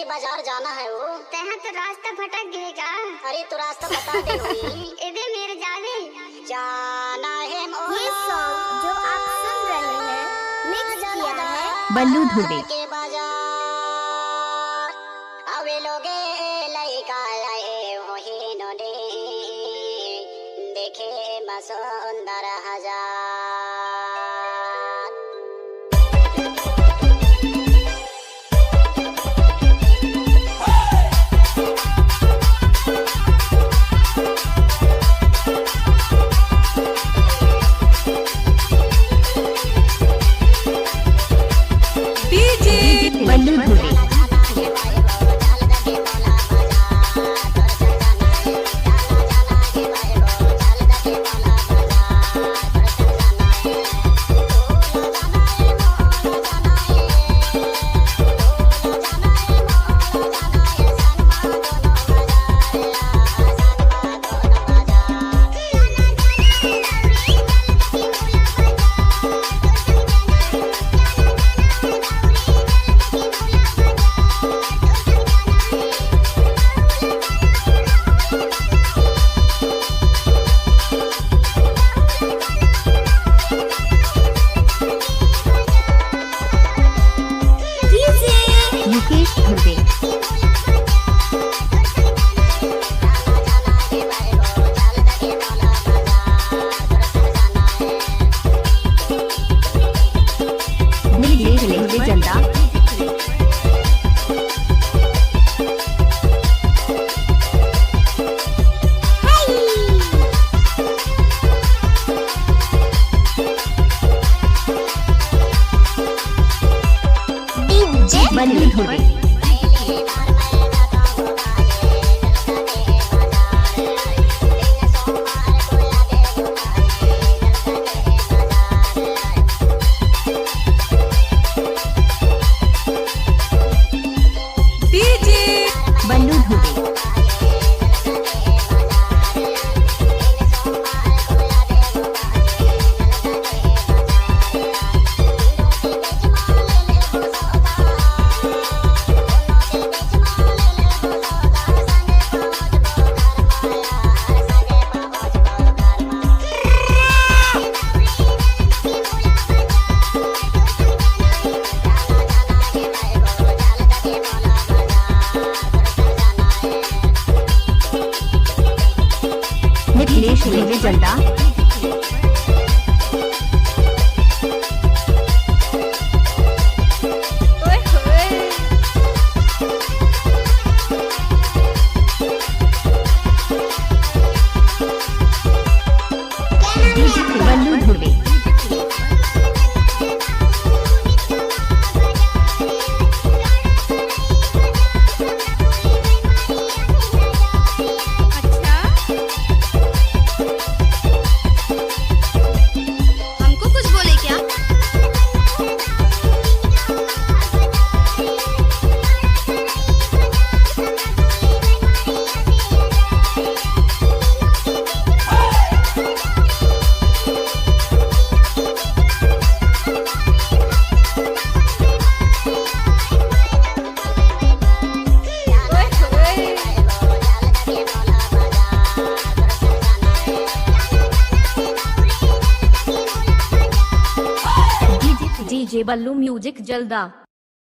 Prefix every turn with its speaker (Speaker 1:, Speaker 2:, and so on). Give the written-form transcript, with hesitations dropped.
Speaker 1: के बाजार जाना है वो।
Speaker 2: तहाँ तो रास्ता भटक गएगा।
Speaker 1: अरे तो रास्ता बता दे हुई।
Speaker 2: इधर मेरे जाने
Speaker 1: जाना है
Speaker 2: ये सॉन्ग जो आप सुन रहे हैं मिक्स किया है
Speaker 3: बल्लू धुबे
Speaker 1: के बाजार। अवे लोगे लइका लाए होही नोने देखे मसुंदर हजार।
Speaker 3: बल्लू धुबे मुकेश धुबे जनता बल्लू धुबे बल्लू धुबे मिथिलेश जनता बल्लू धुबे डीजे बल्लू म्यूजिक जल्दा।